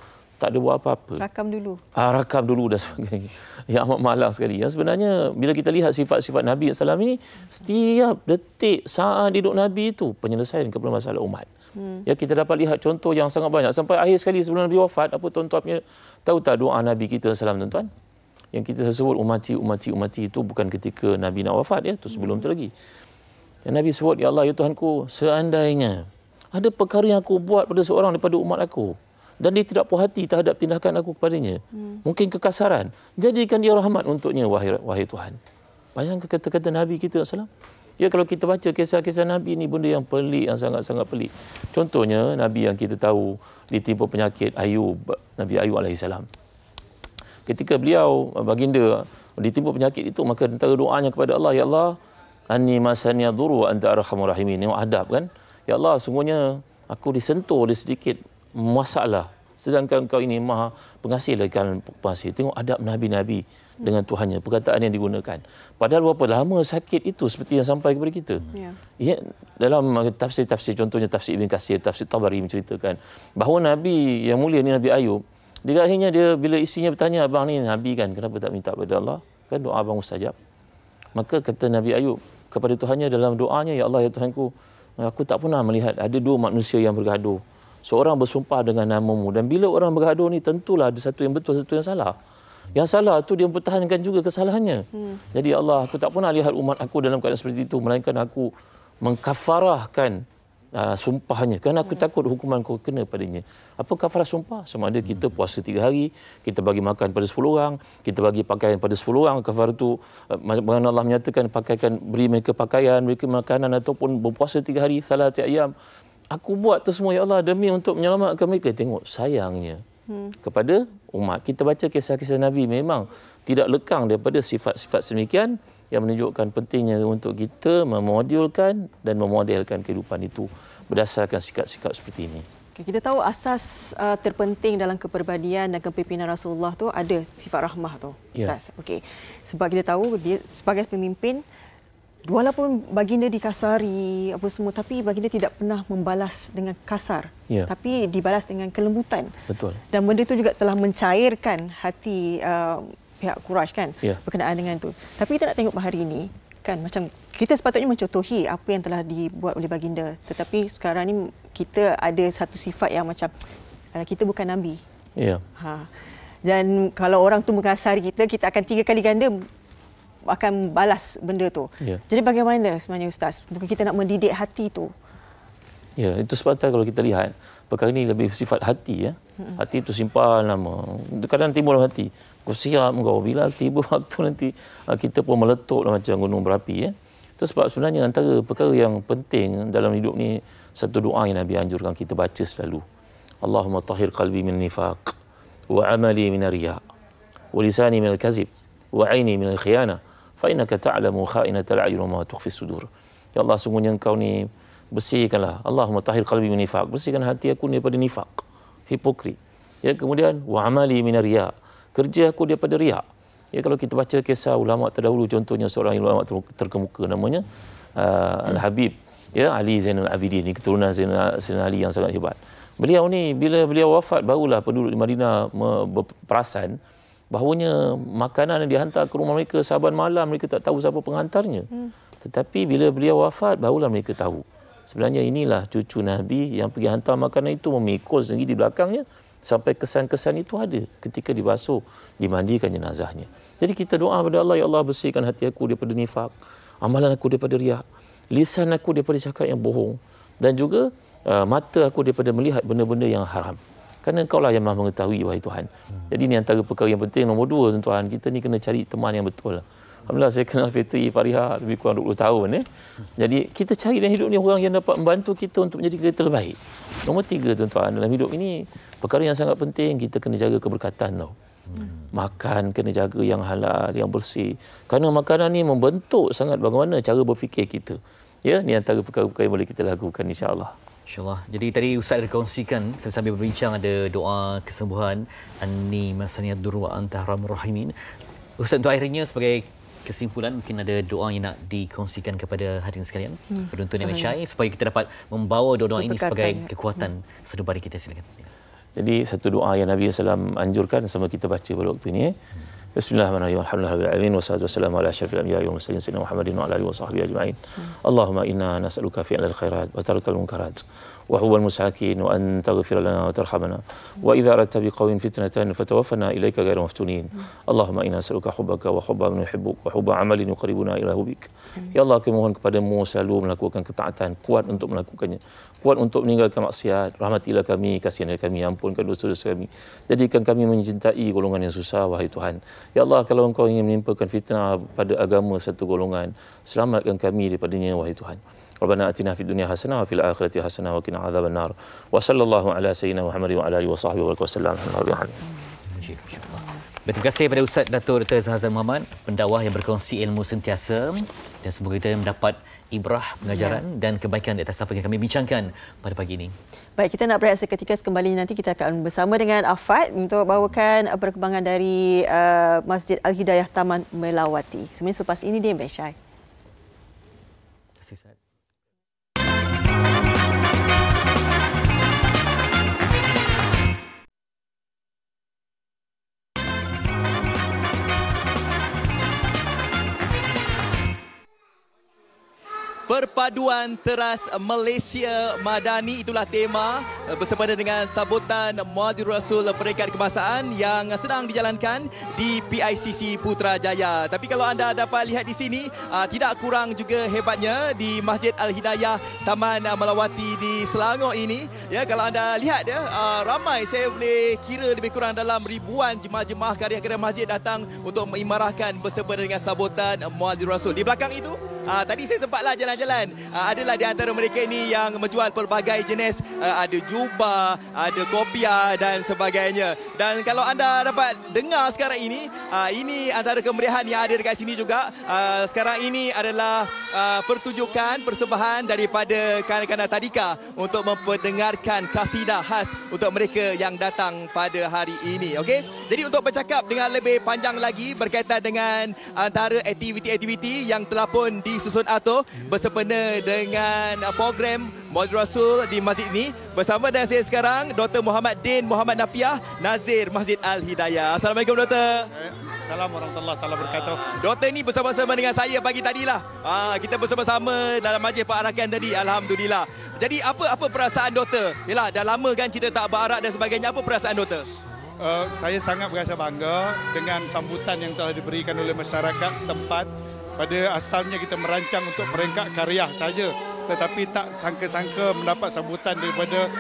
tak ada buat apa-apa. Rakam dulu. Rakam dulu dan sebagainya. Yang amat malang sekali. Yang sebenarnya bila kita lihat sifat-sifat Nabi SAW ini, setiap detik, saat hidup Nabi itu penyelesaian kepada masalah umat. Ya, kita dapat lihat contoh yang sangat banyak. Sampai akhir sekali sebelum Nabi wafat, apa tuan-tuan punya, tahu tak doa Nabi kita SAW, tuan-tuan? Yang kita sebut umati itu bukan ketika Nabi nak wafat, ya, itu sebelum itu lagi. Yang Nabi sebut, ya Allah, ya Tuhanku, seandainya ada perkara yang aku buat pada seorang daripada umat aku dan dia tidak puas hati terhadap tindakan aku kepadanya, mungkin kekasaran, jadikan dia rahmat untuknya, wahai Tuhan. Bayangkan kata-kata Nabi kita SAW. Ya, kalau kita baca kisah-kisah Nabi ini, benda yang pelik, yang sangat-sangat pelik. Contohnya, Nabi yang kita tahu ditimpa penyakit, Nabi Ayub alaihissalam. Ketika beliau, baginda, ditimpa penyakit itu, maka antara doanya kepada Allah, ya Allah, anni masaniya dhurru wa anta arhamur rahimin. Ini adab kan? Ya Allah, sungguhnya aku disentuh oleh sedikit masalah, sedangkan kau ini maha pengasih lagi pengasih. Tengok adab Nabi-Nabi dengan Tuhannya, perkataan yang digunakan. Padahal berapa lama sakit itu seperti yang sampai kepada kita. Ya, dalam tafsir-tafsir, contohnya tafsir Ibn Katsir, tafsir Tabari menceritakan bahawa Nabi yang mulia ni, Nabi Ayub, di akhirnya dia bila isinya bertanya, abang ni Nabi kan, kenapa tak minta pada Allah? Kan doa abang mustajab. Maka kata Nabi Ayub kepada Tuhannya dalam doanya, ya Allah, ya Tuhanku, aku tak pernah melihat ada dua manusia yang bergaduh. Seorang bersumpah dengan namamu, dan bila orang bergaduh ni tentulah ada satu yang betul, satu yang salah. Yang salah tu dia mempertahankan juga kesalahannya. Jadi ya Allah, aku tak pernah lihat umat aku dalam keadaan seperti itu, melainkan aku mengkafarahkan sumpahnya, kerana aku takut hukuman kau kena padanya. Apa kafarah sumpah? Sama ada kita puasa 3 hari, kita bagi makan pada 10 orang, kita bagi pakaian pada 10 orang. Kafarah itu, bagaimana Allah menyatakan, pakaikan, beri mereka pakaian, mereka makanan, ataupun berpuasa 3 hari, salati ayam. Aku buat tu semua, ya Allah, demi untuk menyelamatkan mereka. Tengok sayangnya kepada umat. Kita baca kisah-kisah Nabi, memang tidak lekang daripada sifat-sifat semikian yang menunjukkan pentingnya untuk kita memodulkan dan memodelkan kehidupan itu berdasarkan sikap-sikap seperti ini. Kita tahu asas terpenting dalam kepribadian dan kepimpinan Rasulullah tu ada sifat rahmah tu. Ya. Okey. Sebab kita tahu dia sebagai pemimpin, walaupun baginda dikasari apa semua, tapi baginda tidak pernah membalas dengan kasar, tapi dibalas dengan kelembutan. Betul. Dan benda itu juga telah mencairkan hati pihak Quraisy kan, berkenaan dengan itu. Tapi kita nak tengok hari ini kan, macam kita sepatutnya mencontohi apa yang telah dibuat oleh baginda, tetapi sekarang ni kita ada satu sifat yang macam kita bukan nabi. Dan kalau orang tu mengkasari kita, kita akan 3 kali ganda akan balas benda tu. Jadi bagaimana sebenarnya Ustaz? Bukan kita nak mendidik hati tu. Ya, itu sebabnya kalau kita lihat perkara ini lebih sifat hati, ya. Hati itu simpan lama. Kadang timbul dalam hati. Kau siap kau, bila tiba waktu nanti kita pun meletup macam gunung berapi, ya. Itu sebab sebenarnya antara perkara yang penting dalam hidup ni, satu doa yang Nabi anjurkan kita baca selalu. Allahumma tahhir qalbi min nifaq wa amali min riya wa lisani min al-kazib wa aini min al-khiyanah fa innaka ta'lamu kha'inatal a'yun wa ma tukhfi sudur. Ya Allah, sungguhnya engkau ni bersihkanlah. Allahumma tahhir qalbi min nifaq, bersihkan hati aku daripada nifaq, hipokrit. Ya, kemudian wa amali min riya, kerja aku daripada riya. Ya, kalau kita baca kisah ulama terdahulu, contohnya seorang ulama terkemuka namanya Al-Habib, ya, Ali Zainal Abidin, ini keturunan Zainal Ali yang sangat hebat. Beliau ni bila beliau wafat, barulah penduduk di Madinah berperasan bahawanya makanan yang dihantar ke rumah mereka saban malam, mereka tak tahu siapa penghantarnya. Tetapi bila beliau wafat, barulah mereka tahu. Sebenarnya inilah cucu Nabi yang pergi hantar makanan itu, memikul sendiri di belakangnya, sampai kesan-kesan itu ada ketika dibasuh, dimandikan jenazahnya. Jadi kita doa kepada Allah, ya Allah, bersihkan hati aku daripada nifak, amalan aku daripada riak, lisan aku daripada cakap yang bohong, dan juga mata aku daripada melihat benda-benda yang haram. Kerana engkau lah yang maha mengetahui, wahai Tuhan. Jadi ini antara perkara yang penting. Nombor 2, tuan-tuan, kita ni kena cari teman yang betul. Alhamdulillah, saya kenal Fitri Fariha lebih kurang 20 tahun. Jadi kita cari dalam hidup ni orang yang dapat membantu kita untuk menjadi kita terbaik. Nombor 3, tuan-tuan, dalam hidup ini perkara yang sangat penting, kita kena jaga keberkatan tau. Makan kena jaga yang halal, yang bersih. Kerana makanan ni membentuk sangat bagaimana cara berfikir kita. Ya, ni antara perkara-perkara yang boleh kita lakukan, insya-Allah. InsyaAllah. Jadi tadi Ustaz ada kongsikan sambil berbincang, ada doa kesembuhan, Anni masaniyad durru wa anta arhamur rahimin. Ustaz, untuk akhirnya sebagai kesimpulan, mungkin ada doa yang nak dikongsikan kepada hadirin sekalian, penonton yang mencari, supaya kita dapat membawa doa ini sebagai kekuatan sedubari kita. Silakan. Jadi satu doa yang Nabi SAW anjurkan sama kita baca pada waktu ini. Bismillahirrahmanirrahim. Alhamdulillahirabbil alamin wassalatu wassalamu ala asyrafil anbiya'i wal mursalin sayyidina Muhammadin wa ala alihi washabbihi ajma'in. Allahumma inna nas'aluka fi'lal khairat wa tarkal munkarat wa hubbal musakin wa an taghfir lana wa tarhamna wa idza aradta biqawmin fitnatan fatawaffana ilaika ghairu maftunin. Allahumma inna nas'aluka hubbaka wa hubba man yuhibbuk wa hubba amalin yuqarribuna ila hubbik. Ya Allah, kami mohon kepadamu selalu melakukan ketaatan, kuat untuk melakukannya, kuat untuk meninggalkan maksiat. Rahmatilah kami, kasihanlah kami, ampunkan dosa-dosa kami. Jadikan kami mencintai golongan yang susah, wahai Tuhan. Ya Allah, kalau Engkau ingin menimpakan fitnah pada agama satu golongan, selamatkan kami daripadanya, wahai Tuhan. Rabbana atina fid dunya hasanah wa fil akhirati hasanah wa qina adzabannar. Wa sallallahu ala sayyidina Muhammadin wa ala alihi wa sahbihi wa sallam. Terima kasih kepada Ustaz Dato' Dr. Zahazan Muhammad, pendakwah yang berkongsi ilmu sentiasa, dan semoga kita mendapat ibrah, pengajaran dan kebaikan di atas apa yang kami bincangkan pada pagi ini. Baik, kita nak berehat seketika. Kembali nanti kita akan bersama dengan Afad untuk bawakan perkembangan dari Masjid Al-Hidayah Taman Melawati. Sebenarnya selepas ini dia Mesyai. Terima kasih, Ustaz. Perpaduan Teras Malaysia Madani, itulah tema bersempena dengan sambutan Muadil Rasul Peringkat Kebangsaan yang sedang dijalankan di PICC Putrajaya. Tapi kalau anda dapat lihat di sini, tidak kurang juga hebatnya di Masjid Al-Hidayah Taman Melawati di Selangor ini. Ya, kalau anda lihat ya, ramai, saya boleh kira lebih kurang dalam ribuan jemaah-jemaah karya-karya masjid datang untuk mengimarahkan bersempena dengan sambutan Muadil Rasul. Di belakang itu, tadi saya sempatlah jalan-jalan. Adalah di antara mereka ini yang menjual pelbagai jenis, ada jubah, ada kopiah dan sebagainya. Dan kalau anda dapat dengar sekarang ini antara kemeriahan yang ada dekat sini juga. Sekarang ini adalah pertunjukan persembahan daripada kanak-kanak tadika untuk memperdengarkan kasidah khas untuk mereka yang datang pada hari ini. Okey. Jadi untuk bercakap dengan lebih panjang lagi berkaitan dengan antara aktiviti-aktiviti yang telah pun disusun atur bersempena dengan program Muadil Rasul di masjid ini, bersama dengan saya sekarang Dr. Muhammad Din Muhammad Napiah, Nazir Masjid Al-Hidayah. Assalamualaikum, Doktor. Assalamualaikum warahmatullahi wabarakatuh. Doktor ini bersama-sama dengan saya pagi tadilah. Kita bersama-sama dalam majlis perarakan tadi, alhamdulillah. Jadi apa perasaan Doktor? Yalah, dah lama kan kita tak berarak dan sebagainya. Apa perasaan Doktor? Saya sangat berasa bangga dengan sambutan yang telah diberikan oleh masyarakat setempat. Pada asalnya kita merancang untuk peringkat karya saja, tetapi tak sangka-sangka mendapat sambutan daripada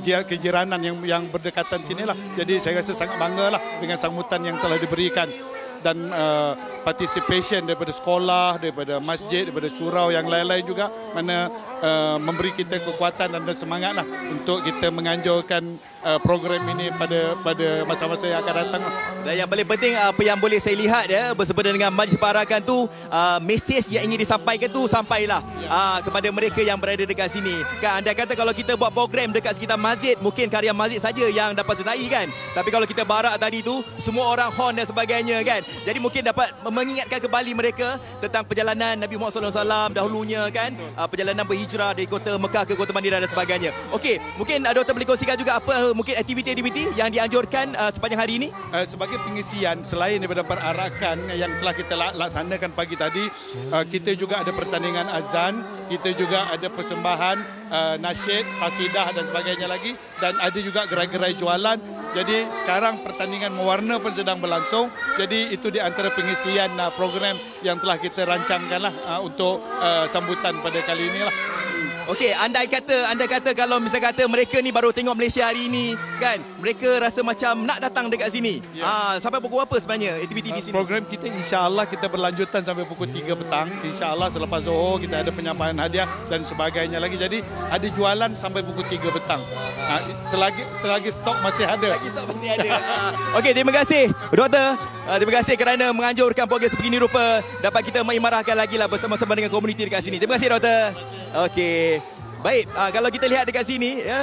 kejiranan yang berdekatan sinilah. Jadi saya rasa sangat banggalah dengan sambutan yang telah diberikan, dan participation daripada sekolah, daripada masjid, daripada surau yang lain-lain juga, mana memberi kita kekuatan dan semangatlah untuk kita menganjurkan program ini pada masa-masa yang akan datang. Dan yang paling penting apa yang boleh saya lihat bersempena dengan majlis perarakan tu, mesej yang ingin disampaikan tu sampailah kepada mereka yang berada dekat sini. Kan anda kata kalau kita buat program dekat sekitar masjid, mungkin karya masjid saja yang dapat sertai kan. Tapi kalau kita barak tadi tu, semua orang horn dan sebagainya kan. Jadi mungkin dapat mengingatkan kembali mereka tentang perjalanan Nabi Muhammad SAW dahulunya kan, perjalanan berhijrah dari kota Mekah ke kota Madinah dan sebagainya. Okey, mungkin Doktor boleh kongsikan juga apa mungkin aktiviti-aktiviti yang dianjurkan sepanjang hari ini? Sebagai pengisian, selain daripada perarakan yang telah kita laksanakan pagi tadi, kita juga ada pertandingan azan, kita juga ada persembahan nasyid, qasidah dan sebagainya lagi, dan ada juga gerai-gerai jualan. Jadi sekarang pertandingan mewarna pun sedang berlangsung. Jadi itu di antara pengisian program yang telah kita rancangkanlah untuk sambutan pada kali inilah. Okey, anda kata kalau misalnya kata mereka ni baru tengok Malaysia hari ini kan, mereka rasa macam nak datang dekat sini. Ya. Sampai pukul apa sebenarnya aktiviti di sini? Program kita insya-Allah kita berlanjutan sampai pukul 3 petang. Insya-Allah selepas Zuhur kita ada penyampaian hadiah dan sebagainya lagi. Jadi ada jualan sampai pukul 3 petang. Selagi stok masih ada. Okey, terima kasih Doktor. Terima kasih kerana menganjurkan program sebegini rupa dapat kita mengimarahkan lagi lah bersama-sama dengan komuniti dekat sini. Terima kasih Doktor. Okey. Baik, kalau kita lihat dekat sini ya,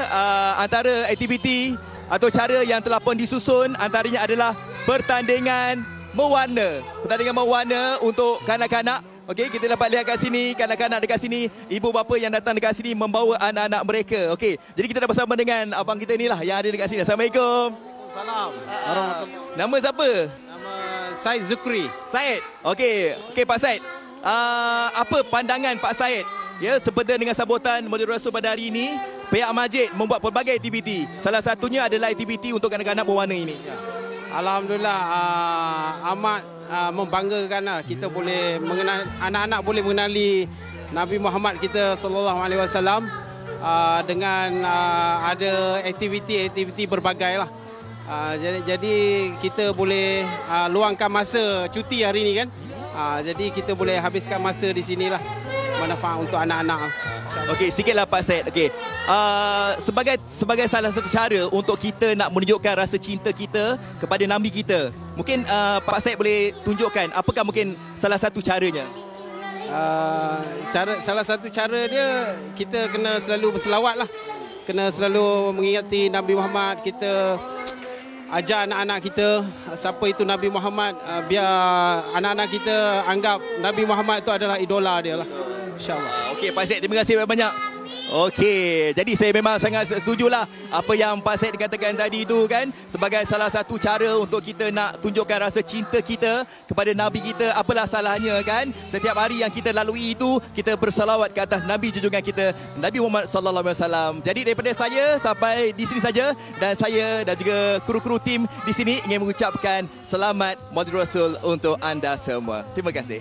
antara aktiviti atau cara yang telah pun disusun antaranya adalah pertandingan mewarna. Pertandingan mewarna untuk kanak-kanak Okey, kita dapat lihat kat sini, kanak-kanak dekat sini, ibu bapa yang datang dekat sini membawa anak-anak mereka. Okey, jadi kita dah bersama dengan abang kita ni lah yang ada dekat sini. Assalamualaikum. Salam. Nama siapa? Nama Said Zukri. Said. Okey, Pak Said. Apa pandangan Pak Said? Ya, sepada dengan sambutan Maulid Rasul pada hari ini, pihak masjid membuat pelbagai aktiviti. Salah satunya adalah aktiviti untuk kanak-kanak berwarna ini. Alhamdulillah, amat membanggakan lah. Kita boleh mengenal, anak-anak boleh mengenali Nabi Muhammad kita sallallahu alaihi wasallam dengan ada aktiviti-aktiviti berbagai lah. Jadi kita boleh luangkan masa cuti hari ini kan. Jadi kita boleh habiskan masa di sinilah, manfaat untuk anak-anak. Okey, sikitlah Pak Said. Okey. Sebagai salah satu cara untuk kita nak menunjukkan rasa cinta kita kepada Nabi kita. Mungkin Pak Said boleh tunjukkan apakah mungkin salah satu caranya? Salah satu cara dia, kita kena selalu berselawat lah. Kena selalu mengingati Nabi Muhammad. Kita ajar anak-anak kita siapa itu Nabi Muhammad, biar anak-anak kita anggap Nabi Muhammad itu adalah idola dia lah. InsyaAllah. Okey Pak Said, terima kasih banyak. Okey, jadi saya memang sangat setujulah apa yang Pak Said katakan tadi itu kan, sebagai salah satu cara untuk kita nak tunjukkan rasa cinta kita kepada Nabi kita. Apalah salahnya kan, setiap hari yang kita lalui itu kita bersalawat ke atas Nabi junjungan kita Nabi Muhammad sallallahu alaihi wasallam. Jadi daripada saya sampai di sini saja, dan saya dan juga kru-kru tim di sini ingin mengucapkan selamat Maulid Rasul untuk anda semua. Terima kasih.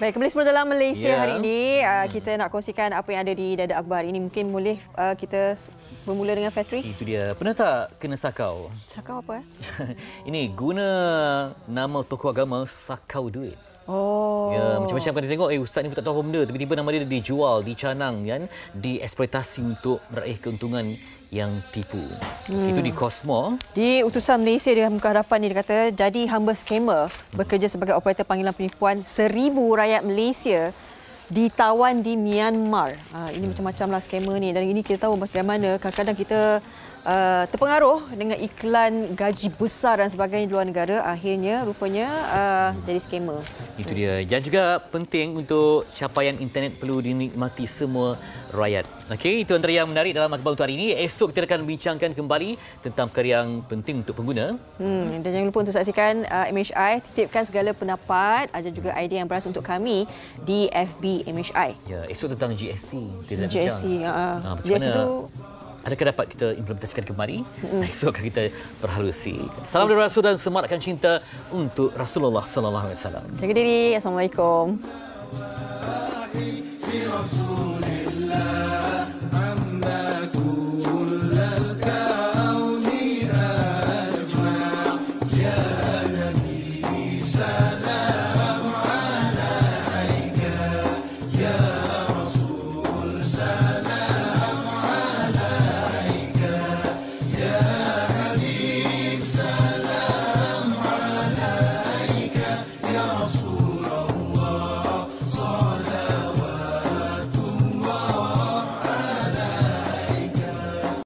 Baik, kembali semula dalam Malaysia hari ini. Kita nak kongsikan apa yang ada di Dada Akhbar ini. Mungkin boleh kita bermula dengan Fatri. Itu dia. Pernah tak kena sakau? Sakau apa? Ini guna nama tokoh agama sakau duit. Oh. Ya, macam-macam kan dia tengok, ustaz ni pun tak tahu apa benda. Tiba-tiba nama dia dijual, dicanang, kan? Dieksploitasi untuk meraih keuntungan yang tipu. Itu di Cosmo. Di Utusan Malaysia di muka hadapan ni dia kata, jadi hamba skamer bekerja sebagai operator panggilan penipuan 1,000 rakyat Malaysia ditawan di Myanmar. Ini macam-macam lah skamer ni. Dan ini kita tahu bagaimana kadang-kadang kita terpengaruh dengan iklan gaji besar dan sebagainya di luar negara, akhirnya rupanya jadi skamer. Itu dia. Dan juga penting untuk capaian internet perlu dinikmati semua rakyat. Okey, itu antara yang menarik dalam akhbar untuk hari ini. Esok kita akan bincangkan kembali tentang perkara yang penting untuk pengguna. Dan jangan lupa untuk saksikan MHI, titipkan segala pendapat, ada juga idea yang berasal untuk kami di FB MHI. Ya, esok tentang GST. GST, GST itu adakah dapat kita implementasikan kembali? Esok akan kita perhalusi. Salam dari Rasul dan semarakkan cinta untuk Rasulullah sallallahu alaihi wasallam. Jaga diri. Assalamualaikum. Ya Rasul